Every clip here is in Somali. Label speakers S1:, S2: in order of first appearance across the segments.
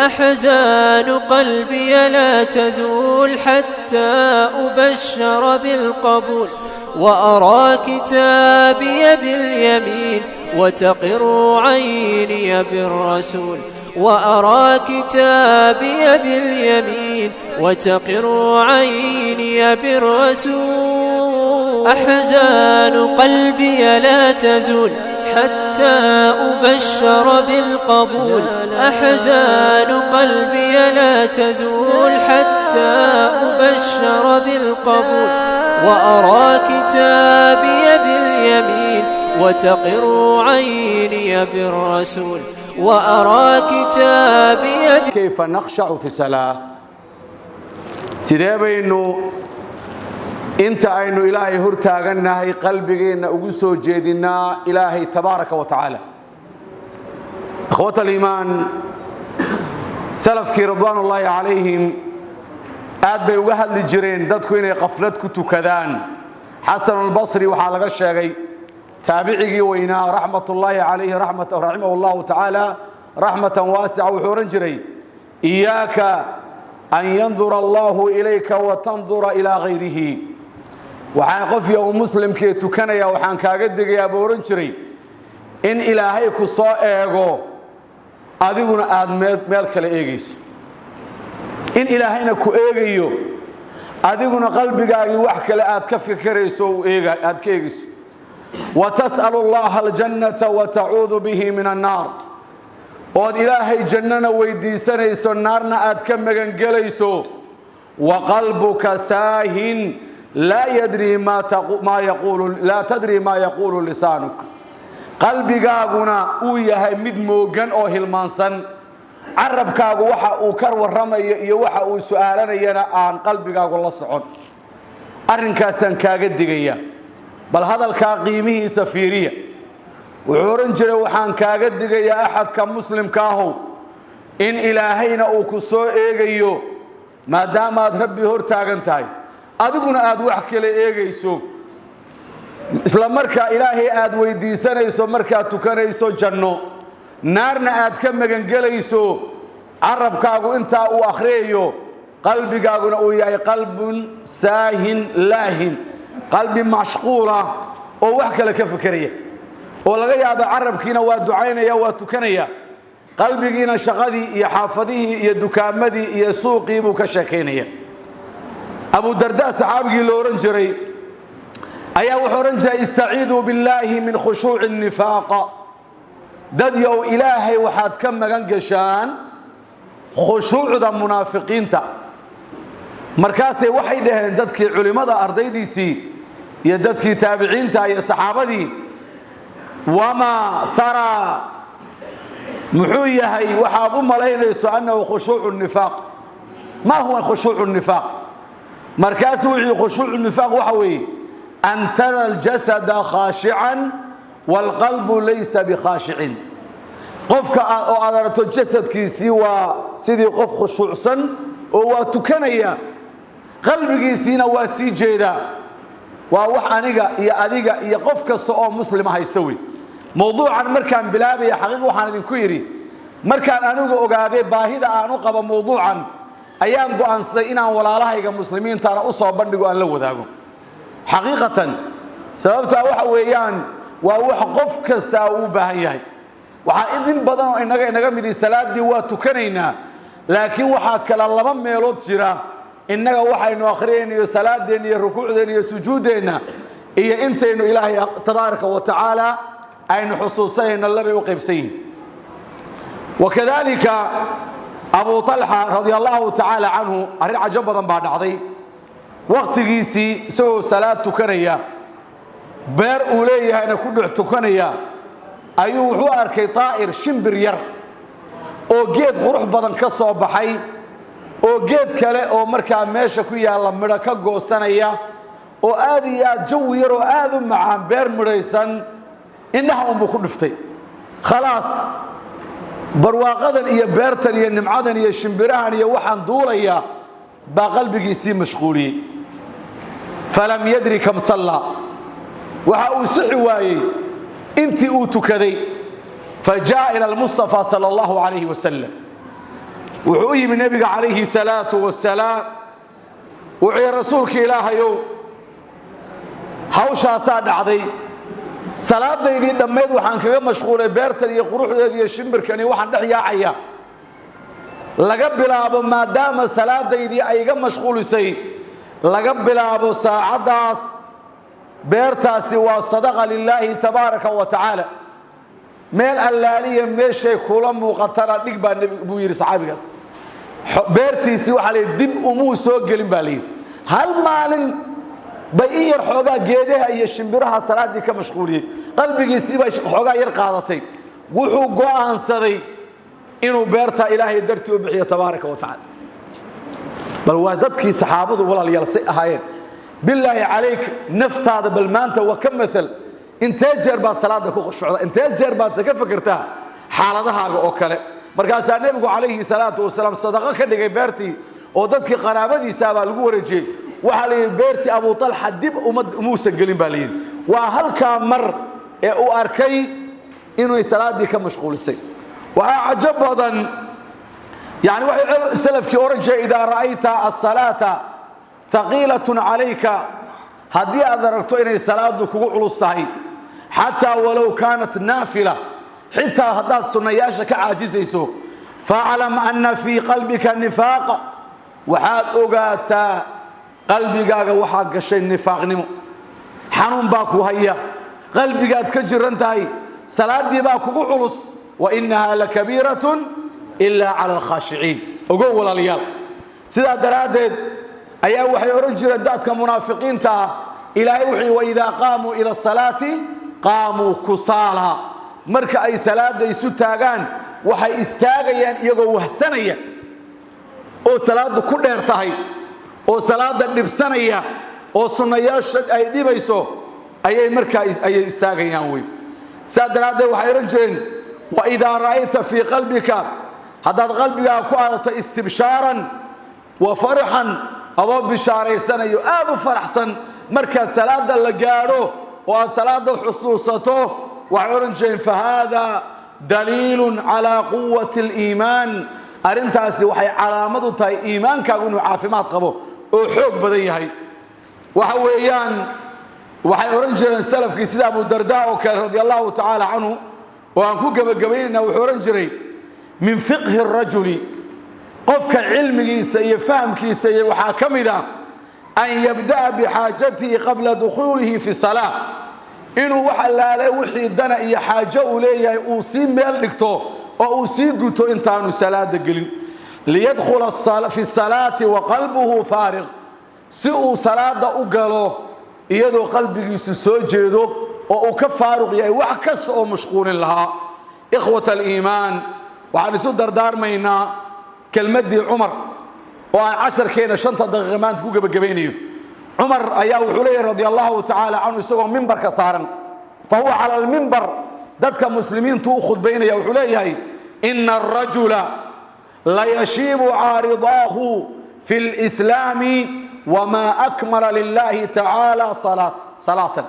S1: أحزان قلبي لا تزول حتى أبشر بالقبول وأرى كتابي باليمين وتقر عيني بالرسول وأرى كتابي باليمين وتقر عيني بالرسول أحزان قلبي لا تزول حتى أبشر بالقبول أحزان قلبي لا تزول حتى أبشر بالقبول وأرى كتابي باليمين وتقر عيني بالرسول وأرى كتابي
S2: كيف نخشع في الصلاة سيدي إنه أنت أينو إلهي هرتاغنا هي قلبنا أقصو جيدنا إلهي تبارك وتعالى أخوة الإيمان سلفك رضوان الله عليهم aad bay uga hadli jireen dadku inay qaflad ku tukadaan Xasan al-Basri waxa laga sheegay taabicigi weynaa rahmatullahi alayhi rahimahullahu ta'ala rahmatan wasi'a wuxuu oran jiray iyyaka an yanzura Allahu ilayka wa tanzura ila ghayrihi waxaan qof iyo muslimkii tukanaya waxaan kaaga digayaa buu oran jiray in ilaahay ku soo eego adiguna aad meel kale eegayso in ilaahayna ku eegayo adiguna qalbigaagi wax kale aad ka fikirayso aad ka eegayso wa tas'alu Allah al-jannata wa ta'udhu bihi min an-nar oo ilaahay jannana weydiisanayso naarna aad ka magan galayso wa qalbuka saahin la yadri ma yaqulu la tadri ma yaqulu lisanuk qalbigaaguna uu yahay mid moogan oo hilmaansan carabkaagu waxa uu kar waramayo iyo waxa uu su'aalanayna aan qalbigaagu la socon arinkaasan kaaga digaya bal hadalka qiimihiisa fiiriya wuxuu oran jiray waxaan kaaga digayaa ahadka muslimka ah in ilaahayna uu ku soo eegayo maadaama aad rabbi hor taagan tahay adiguna aad wax kale eegayso isla markaa ilaahay aad weydiisanayso markaa tukanayso janno naarna aad ka magan galayso carabkaagu inta uu akhriyo qalbigaaguna uu yahay qalbun saahin laahin qalbi mashquula oo wax kale ka fikiraya oo laga yaabo carabkiina waa ducaynaya waa tukanaya qalbigiina shaqadii iyo xaafadihii iyo dukaamadii iyo suuqii buu ka sheekeynaya Abu Darda saxaabigii loo oran jiray ayaa wuxuu oran jiray istaciidu billahi min khushuu'i an-nifaaq dad yow ilaahay waxaad ka magan gashaan khushuucda munaafiqiinta markaas waxay dhaheen dadkii culimada ardaydiisii iyo dadkii taabiciinta iyo saxaabadii wama tara muxuu yahay waxaad u malaynayso annahu khushuucu nifaaq ma huwa khushuucu nifaaq markaas wixii khushuucu nifaaq waxa weeye an tara al-jasada khashi'an والقلب ليس بخاشع قفك او ادرتو جسدكيسي وا سيدي قف خشوعسن او وا تكنيا قلبيgiisina waa si jeeda waa wax aniga iyo adiga iyo qof kasta oo muslim haystawi mowduucan markaan bilaabay xaqiiq waxaan idin ku yiri markaan anigu ogaaday baahida aan u qabo mowduucan ayaan go'aansaday inaan walaalahayga muslimiinta u soo bandhigo aan la wadaago xaqiiqatan sababta waxa weeyaan waa wax qof kasta uu baahan yahay waxa in badan oo inaga mid salaadii waa tukanaynaa laakiin waxa kala laba meelood jira inaga waxaynu akhriyayno salaadeena iyo rukuucdeena iyo sujuudeena iyo intaynu ilaahay tabaaraka wa taala aynu xusuusayna laba u qaybsayn wakadalika Abu Talha radiyallahu ta'ala anhu arrin ajab badan baa dhacday waqtigiisii soo salaad tukanaya beer uu leeyahayna ku dhuc tukanaya ayuu wuxuu arkay taa'ir shimbir yar oo geed qurux badan ka soo baxay oo geed kale oo markaa meesha ku yaala midho ka goosanaya oo aad iyo aad jawi yar oo aad u macaan beer midhaysan innaha uu ku dhuftay khalaas barwaaqadan iyo beertan iyo nimcadan iyo shimbirahan iyo waxaan duulaya baa qalbigiisii mashquuliyay falam yadri kam salla waxa uu sixi waayay intii uu tukaday fajaa ila al-mustafa sallallahu alayhi wa sallam وحوي من النبي عليه الصلاة والسلام وعي رسولك إلهيو هوشا صاد عضي صلاة دي دميد وحان كغا مشغولة بيرتن iyo quruxdeeda iyo shimbirkani waxaan dhex yaacaya laga bilaabo maadaama salaadaydii ay iga mashquulisay laga bilaabo saacadaas beertaasi waa sadaqa lillahi tabaaraka wa tacaala meel allaaliya meeshay kula muuqatana dhig baa nabigu buu yiri saxaabigaas beertiisi waxa la dib umuu soo gelin baa leeyahay hal maalin bay yar xoogaa geedaha iyo shimbiraha salaadii ka mashquuliyay qalbigiisii bay xoogaa yar qaadatay wuxuu go'aansaday inuu beerta ilaahay dartii u bixiyo tabaaraka wa tacaala bal waa dadkii saxaabadu walaalayaal si ahaayeen billahi calayk naftaada bal maanta waa ka mathal intee jeer baad salaada ku khushuucdaa intee jeer baad ka fikirtaa xaaladahaaga oo kale markaasaa nabigu calayhi salaatu wasalaam sadaqa ka dhigay beertii oo dadkii qaraabadiisa baa lagu wareejiyay waxa la yiri beertii Abu Talha dib umuusan gelin baa leeyahay waa halka mar ee uu arkay inuu salaadii ka mashquulisay waa ajabadan يعني waxay salafkii oran jiray ida ra'ayta as-salata thaqilatun alayka hadii aad aragto inay salaadu kugu culus tahay hatta walaw kanat nafila xitaa hadaad sunnayaasha ka caajisayso fa'alam anna fi qalbika nifaq waxaad ogaataa qalbigaaga waxa gashay nifaaqnimo xanuun baa ku haya qalbigaad ka jiran tahay salaadii baa kugu culus wa innaha lakabiratun إلا على الخاشعين أقول ولا ليال سيدا درادد أيها وحي أرنجر الداتك منافقين تا إلى وحي وإذا قاموا إلى الصلاة قاموا كسالى مركا أي صلاة دي ستاقان وحي استاقيان يقوه سنيا أو صلاة كل ارتهي أو صلاة نبسانيا أو صنياش أي ديبيسو أي مركا أي استاقيان وي سيدا درادد وحي أرنجر وإذا رأيت في قلبك هذا قلبك كأنت استبشارا وفرحا أو بشاري سنة يؤذ فرحسا مركز ثلاثة لجاره وثلاثة حصوصته وعرنجين فهذا دليل على قوة الإيمان أرنتاسي وحي علامة إيمان كأنه عافمات قبو وحوق بديهي وحويان وحي أرنجين السلف كسيد أبو الدرداء رضي الله تعالى عنه وأنكو قبلنا وحورنجري من فقه الرجل قفك علمي سيفهم كي سيوحاكمدا أن يبدأ بحاجته قبل دخوله في الصلاة إنه وحل عليه وحي الدنا إيا حاجة إليه أوصي ميلكتو وأوصي قلتو إنتانو صلاة قلن ليدخل في الصلاة وقلبه فارغ سئو صلاة أقلو إيادو قلبه سسوجيدو وأكفارغ يعني وحكست أو مشغول لها إخوة الإيمان وعن سودر دار مينا كلمة عمر وعن 10 كينا شنطة دغمان تقول بجبيني عمر أياه وحليه رضي الله تعالى عنه يسوع منبر كصارن فهو على المنبر ذاتك مسلمين تأخذ بينه يا وحليه إن الرجل لا يشيب عارضاه في الإسلام وما أكمل لله تعالى صلاة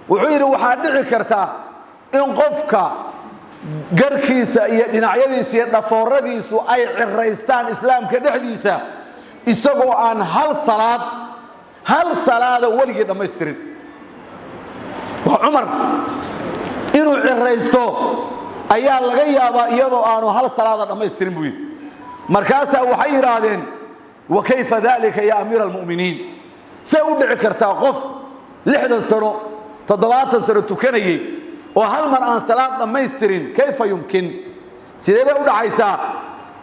S2: وحير وحادع كرتا إن قفك garkiisa iyo dhinacyadiisa iyo dhafooradiisu ay cireystaan islaamka dhexdiisa isagoo aan hal salaada waligii dhameystirin waa Umar inuu cireysto ayaa laga yaabaa iyadoo aanu hal salaada dhameystirin buu markaas waxay yiraahdeen wa kayfa dhalika ya amir almu'minin say u dhici kartaa qof 60 sano 70 sano tukanayay وهل مرأة صلاة ما يسترين كيف يمكن سيدي بقول عيسى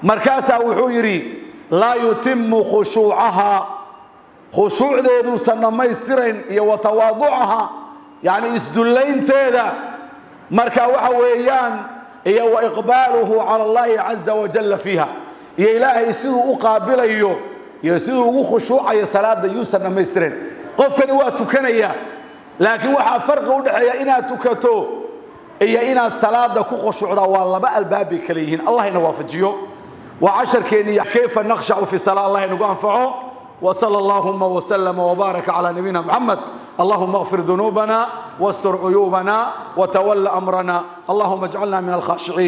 S2: مركاسة وحيري لا يتم خشوعها خشوع ذو سنة ما يسترين وتواضعها يعني اسدلين تيدا مركا وحويان وإقباله على الله عز وجل فيها يا إلهي يسيروا أقابل يسيروا خشوع يا صلاة ذو سنة ما يسترين قف كان وقت كان لكن وحا فرق ودحيا إنا تكتو إيا إنا صلاة كو خشوع والله بقى الباب كليهن الله ينوافجيو وعشر كيني كيف نخشع في الصلاة الله ينفعه وصلى اللهم وسلم وبارك على نبينا محمد اللهم اغفر ذنوبنا واستر عيوبنا وتول أمرنا اللهم اجعلنا من الخاشعين